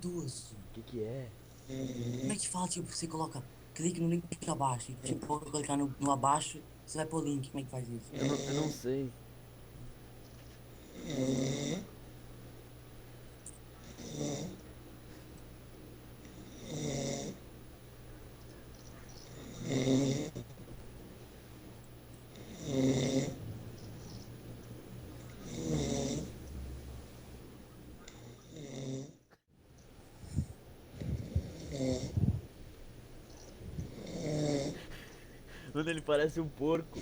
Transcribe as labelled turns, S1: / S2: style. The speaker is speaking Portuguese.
S1: idoso.
S2: Que é?
S1: Como é que fala, tipo, você coloca, clique no link abaixo, e tipo, quando clicar no abaixo, você vai pro link, como é que faz isso?
S2: Eu não sei. Mano, ele parece um porco.